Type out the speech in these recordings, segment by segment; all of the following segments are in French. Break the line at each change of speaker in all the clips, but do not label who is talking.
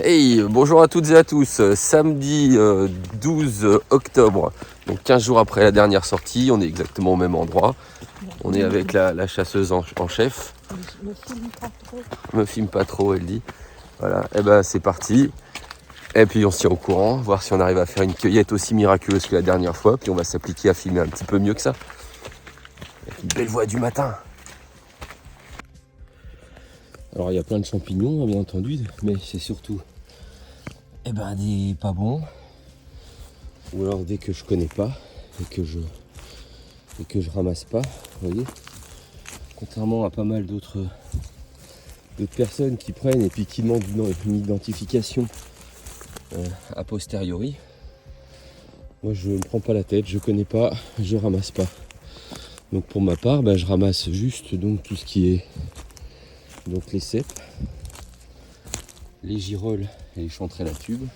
Hey, bonjour à toutes et à tous. Samedi 12 octobre, donc 15 jours après la dernière sortie, on est exactement au même endroit. On est avec la chasseuse en chef.
Me filme pas trop.
Me filme pas trop, elle dit. Voilà, et ben c'est parti. Et puis on se tient au courant, voir si on arrive à faire une cueillette aussi miraculeuse que la dernière fois. Puis on va s'appliquer à filmer un petit peu mieux que ça. Une belle voix du matin. Alors il y a plein de champignons, bien entendu, mais c'est surtout des pas bons. Ou alors dès que je connais pas et que je ramasse pas, vous voyez. Contrairement à pas mal d'autres personnes qui prennent et puis qui demandent une identification a posteriori. Moi je ne prends pas la tête, je connais pas, je ramasse pas. Donc pour ma part, je ramasse juste donc tout ce qui est donc les cèpes, les girolles et les chanterelles à tubes,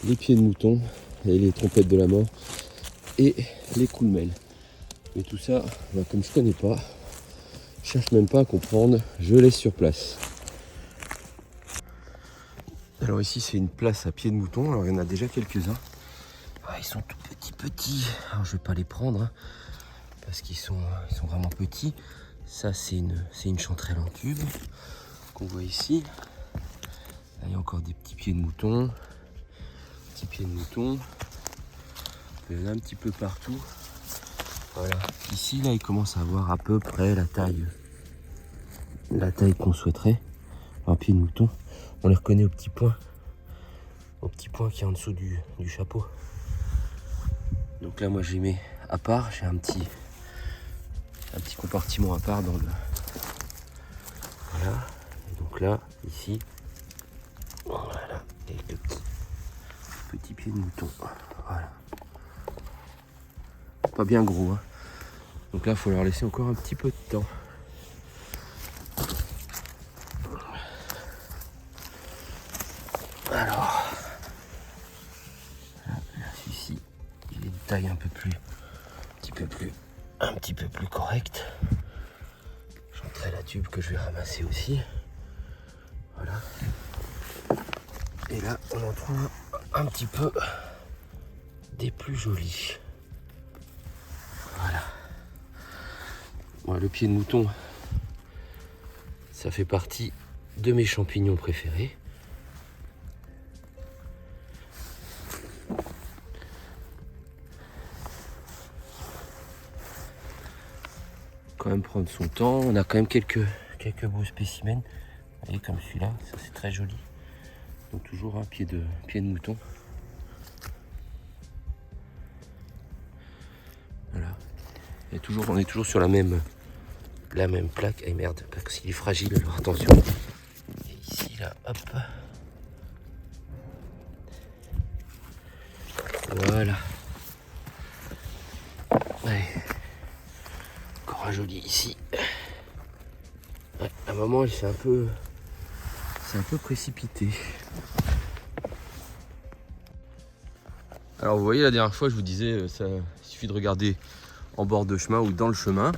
les pieds de mouton et les trompettes de la mort et les coulmelles. Mais tout ça, comme je connais pas, je cherche même pas à comprendre, je laisse sur place. Alors ici c'est une place à pieds de mouton, alors il y en a déjà quelques-uns. Ils sont tout petits, alors je vais pas les prendre parce qu'ils sont vraiment petits. Ça c'est une chanterelle en tube qu'on voit ici. Là, il y a encore des petits pieds de mouton. Il y en a un petit peu partout. Voilà. Ici là il commence à avoir à peu près la taille qu'on souhaiterait. Un pied de mouton. On les reconnaît au petit point qui est en dessous du chapeau. Donc là moi j'ai mis à part, j'ai un petit compartiment à part dans le. Voilà. Et donc là, ici, voilà, quelques petits pieds de mouton. Voilà. Pas bien gros, hein. Donc là il faut leur laisser encore un petit peu de temps. Alors là, celui-ci, il est de taille un petit peu plus correcte. J'entrais la tube que je vais ramasser aussi. Voilà. Et là on en trouve un petit peu des plus jolis. Voilà. Bon, le pied de mouton, ça fait partie de mes champignons préférés. Quand même prendre son temps. On a quand même quelques beaux spécimens. Vous voyez comme celui-là, ça c'est très joli. Donc toujours un pied de mouton. Voilà. Et on est toujours sur la même plaque. Eh merde, parce qu'il est fragile, alors attention. Et ici là, hop. Voilà. Allez. Encore un joli ici. Ouais, à un moment il s'est un peu précipité. Alors vous voyez, la dernière fois je vous disais, il suffit de regarder en bord de chemin ou dans le chemin.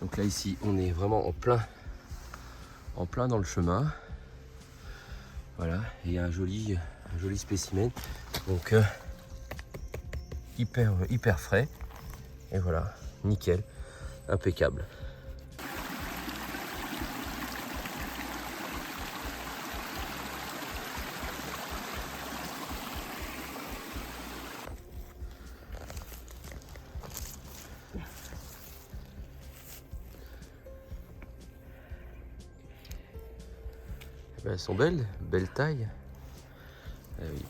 Donc là ici on est vraiment en plein dans le chemin. Voilà, et il y a un joli spécimen. Donc hyper frais. Et voilà, nickel, impeccable. Elles sont belles taille. Ah oui.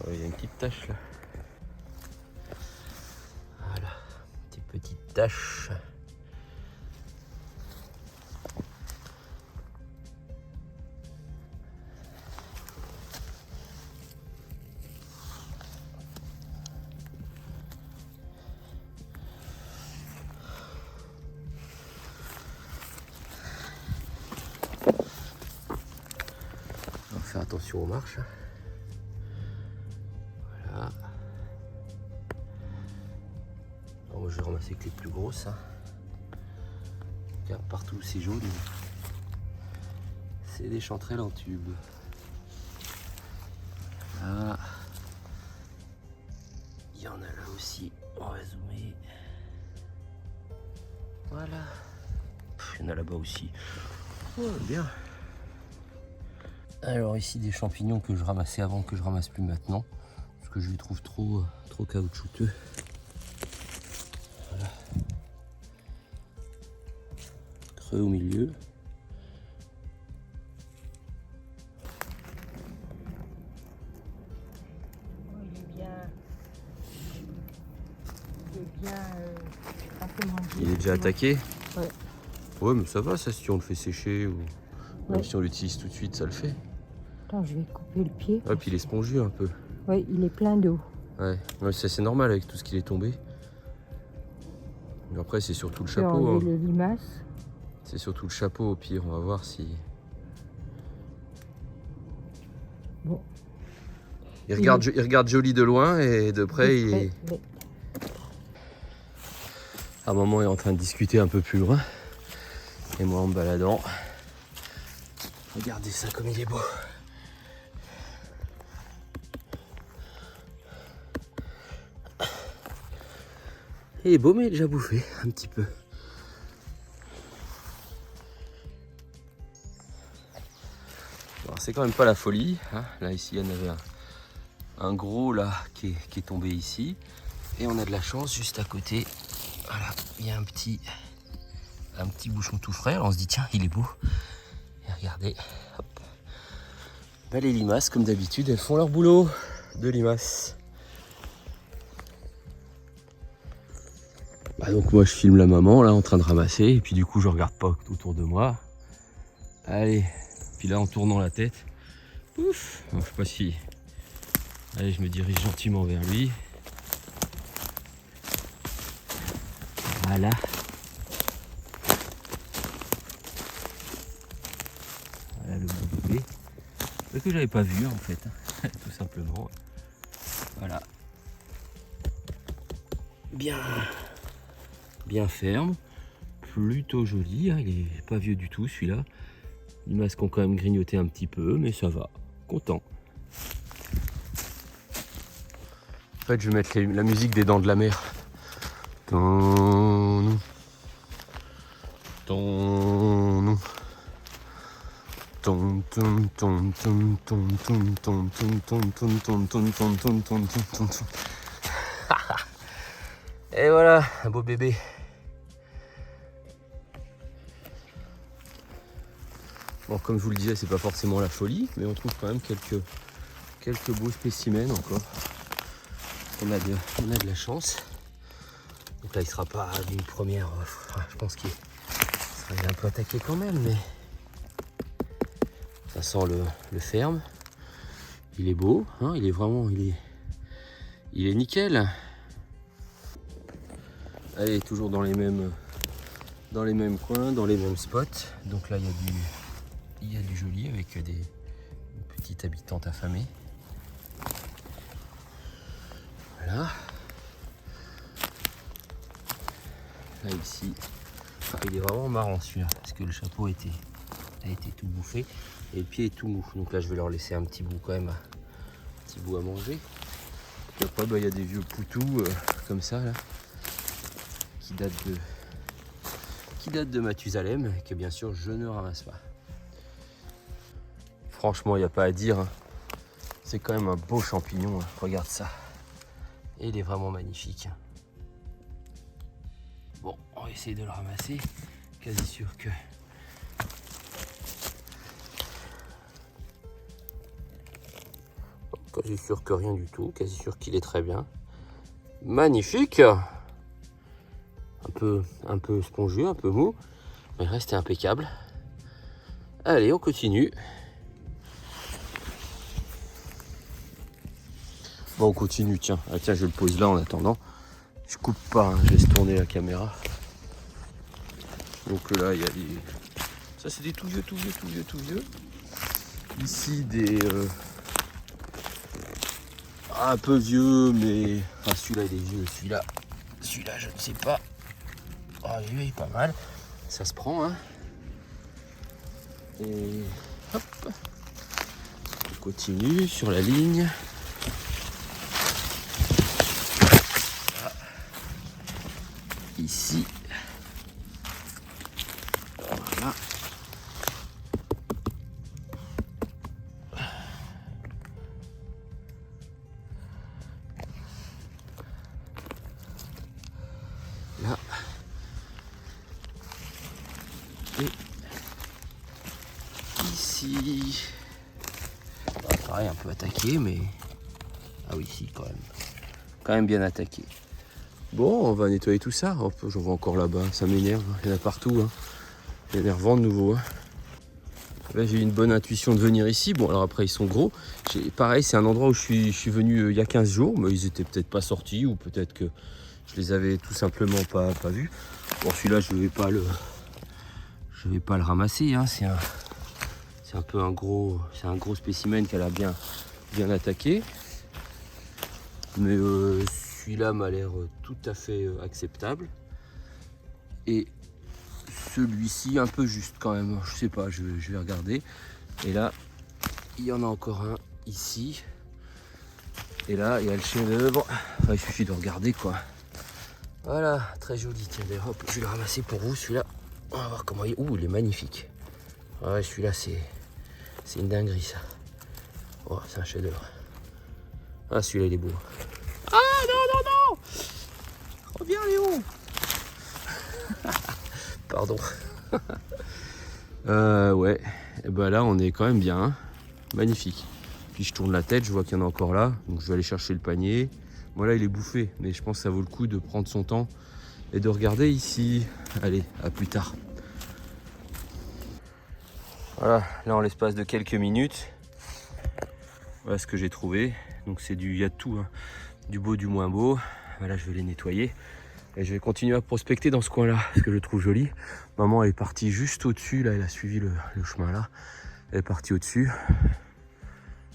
Il y a une petite tache là. Voilà, petite tache. On va faire attention aux marches. Voilà. Alors moi je vais ramasser que les plus grosses. Regarde, partout c'est jaune. C'est des chanterelles en tube. Là. Il y en a là aussi. On va zoomer. Voilà. Il y en a là-bas aussi. Oh, bien. Alors ici des champignons que je ramassais avant, que je ramasse plus maintenant. Parce que je les trouve trop caoutchouteux. Voilà. Creux au milieu. Il est déjà attaqué?
Ouais.
Ouais, mais ça va, ça, si on le fait sécher ou même
Ouais.
si on l'utilise tout de suite, ça le fait.
Attends, je vais couper le pied.
Ouais, puis il est spongieux un peu.
Ouais, il est plein d'eau.
Ouais, ouais, ça c'est normal avec tout ce qui est tombé. Mais après, c'est surtout le
Je vais
chapeau.
enlever
Hein.
les limaces.
C'est surtout le chapeau, au pire, on va voir si.
Bon.
Il regarde joli de loin et de près, il est.
Ouais.
À un moment, il est en train de discuter un peu plus loin. Et moi, en me baladant. Regardez ça comme il est beau. Il est beau, mais il est déjà bouffé un petit peu. Alors, c'est quand même pas la folie. Hein. Là, ici, il y en avait un gros là qui est tombé ici. Et on a de la chance juste à côté. Voilà, il y a un petit bouchon tout frais. Alors, on se dit, tiens, il est beau. Et regardez, hop. Bah, les limaces, comme d'habitude, elles font leur boulot de limaces. Bah, donc moi je filme la maman là en train de ramasser et puis du coup je regarde pas autour de moi. Allez, puis là en tournant la tête, ouf, je sais pas si. Allez, je me dirige gentiment vers lui. Voilà. Voilà le beau bébé. Que j'avais pas vu en fait, tout simplement. Voilà. Bien ferme, plutôt joli, hein. Il est pas vieux du tout celui-là. Les masques ont quand même grignoté un petit peu, mais ça va, content. En fait, je vais mettre la musique des Dents de la Mer. Ton nom. Et voilà, un beau bébé. Bon, comme je vous le disais, c'est pas forcément la folie, mais on trouve quand même quelques beaux spécimens encore. On a de la chance. Donc là, il sera pas d'une première. Je pense qu'il sera un peu attaqué quand même, mais ça sent le ferme. Il est beau, hein, il est nickel. Allez, toujours dans les mêmes coins, dans les mêmes spots. Donc là, il y a du joli avec des petites habitantes affamées. Voilà. Là, ici, il est vraiment marrant celui-là, parce que le chapeau a été tout bouffé et le pied est tout mou. Donc là, je vais leur laisser un petit bout quand même, un petit bout à manger. Et après, il y a des vieux poutous comme ça, là, qui datent de Mathusalem et que bien sûr je ne ramasse pas. Franchement, il n'y a pas à dire, hein. C'est quand même un beau champignon, hein. Regarde ça. Et il est vraiment magnifique. Bon, on va essayer de le ramasser. Quasi sûr que... Quasi sûr que rien du tout. Quasi sûr qu'il est très bien. Magnifique! Un peu spongieux, un peu mou. Mais le reste est impeccable. Allez, on continue. Bon, on continue, tiens. Ah, tiens, je le pose là en attendant. Je coupe pas, hein, je laisse tourner la caméra. Donc là, il y a des... Ça, c'est des tout vieux. Ici, des... un peu vieux, mais... Enfin, celui-là, il est vieux. Celui-là, je ne sais pas. Oh, il est pas mal. Ça se prend, hein. Et hop, on continue sur la ligne. Là. Ici. Voilà. Là. Et ici. Pareil, un peu attaqué, mais... Ah oui, si, quand même. Quand même bien attaqué. Bon, on va nettoyer tout ça. Hop, j'en vois encore là-bas, ça m'énerve. Il y en a partout. Hein. C'est énervant de nouveau. Hein. Là, j'ai eu une bonne intuition de venir ici. Bon, alors après, ils sont gros. Pareil, c'est un endroit où je suis venu il y a 15 jours, mais ils étaient peut-être pas sortis ou peut-être que je les avais tout simplement pas vus. Bon, celui-là, je vais pas le ramasser. Hein. C'est un peu un gros spécimen qu'elle a bien attaqué. Mais celui-là m'a l'air tout à fait acceptable. Et celui-ci un peu juste quand même, je sais pas, je vais regarder. Et là, il y en a encore un ici. Et là, il y a le chef-d'œuvre. Enfin, il suffit de regarder quoi. Voilà, très joli. Tiens, d'ailleurs, hop, je vais le ramasser pour vous, celui-là. On va voir comment il est. Ouh, il est magnifique. Ouais, celui-là, c'est une dinguerie, ça. Oh, c'est un chef-d'œuvre. Ah, celui-là, il est beau. Ah, non. Reviens, Léon. Pardon. Ouais, et ben là on est quand même bien, hein. Magnifique. Puis je tourne la tête, je vois qu'il y en a encore là, donc je vais aller chercher le panier. Voilà, il est bouffé, mais je pense que ça vaut le coup de prendre son temps et de regarder ici. Allez, à plus tard. Voilà, là en l'espace de quelques minutes, voilà ce que j'ai trouvé. Donc il y a de tout, hein. Du beau, du moins beau. Voilà, je vais les nettoyer. Et je vais continuer à prospecter dans ce coin-là, parce que je le trouve joli. Maman, elle est partie juste au-dessus, là, elle a suivi le chemin là. Elle est partie au-dessus.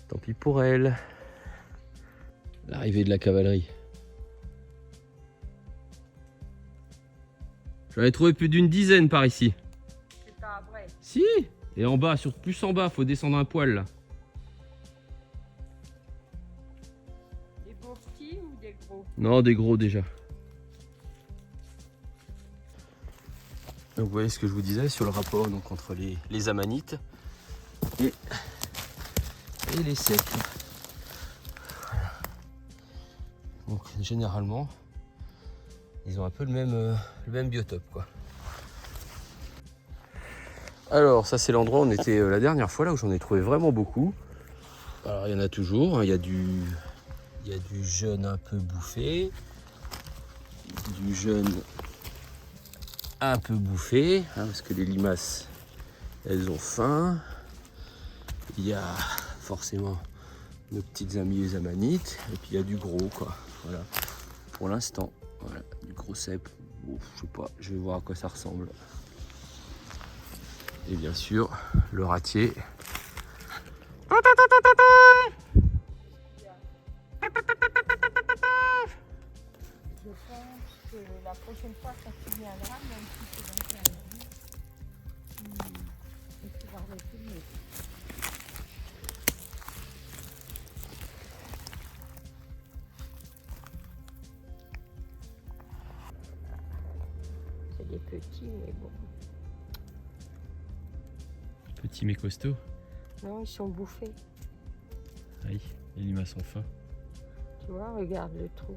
Tant pis pour elle. L'arrivée de la cavalerie. J'en ai trouvé plus d'une dizaine par ici.
C'est pas vrai.
Si. Et en bas, plus en bas, faut descendre un poil là.
Des beaux petits ou des gros?
Non, des gros déjà. Donc vous voyez ce que je vous disais sur le rapport donc, entre les amanites et les secs. Voilà. Donc généralement, ils ont un peu le même biotope quoi. Alors ça c'est l'endroit où on était la dernière fois, là où j'en ai trouvé vraiment beaucoup. Alors il y en a toujours, hein. Il y a du jeune un peu bouffé, du jeune un peu bouffé, hein, parce que les limaces elles ont faim. Il y a forcément nos petites amies les amanites, et puis il y a du gros quoi. Voilà. Pour l'instant, voilà, du gros cèpe. Bon, je sais pas, je vais voir à quoi ça ressemble. Et bien sûr, le ratier.
Je pense que la prochaine fois quand tu viendras, même si c'est dans 15 jours, et tu vas retourner. C'est des petits, mais bon.
Petit mais costaud.
Non, ils sont bouffés.
Aïe, les limaces ont faim.
Tu vois, regarde le trou.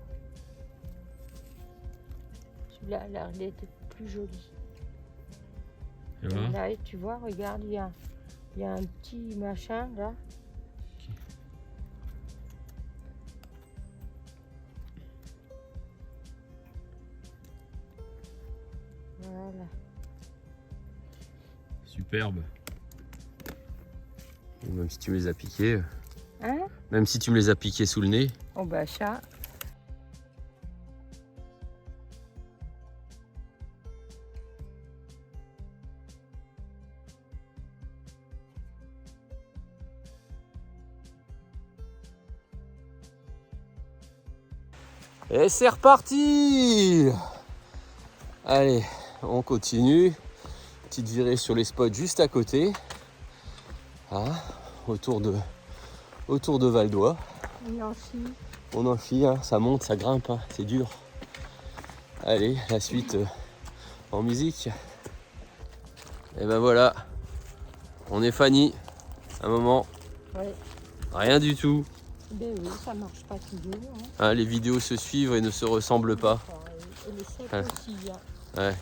Celui-là a l'air d'être plus joli.
Et voilà.
Là, tu vois, regarde, il y a un petit machin là.
Okay.
Voilà.
Superbe. Même si tu me les as piqués.
Hein?
Même si tu me les as piqués sous le nez.
Oh bah ça.
Et c'est reparti! Allez, on continue. petite virée sur les spots juste à côté. Ah, autour de Val d'Oie. On enfile, hein, ça monte, ça grimpe, hein, c'est dur. Allez, la suite en musique. Et ben voilà, on est Fanny. Un moment,
Ouais.
rien du tout.
Ben oui, ça marche pas toujours. Hein.
Hein, les vidéos se suivent et ne se ressemblent pas.
Et les secs
Ouais.
aussi. Hein.
Ouais,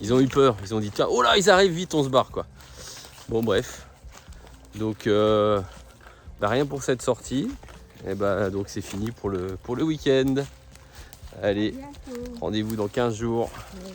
ils ont eu peur, ils ont dit tiens, oh là, ils arrivent vite, on se barre quoi. Bon bref, donc rien pour cette sortie. Et donc c'est fini pour le week-end. Allez,
Bientôt.
rendez-vous dans 15 jours.
Ouais.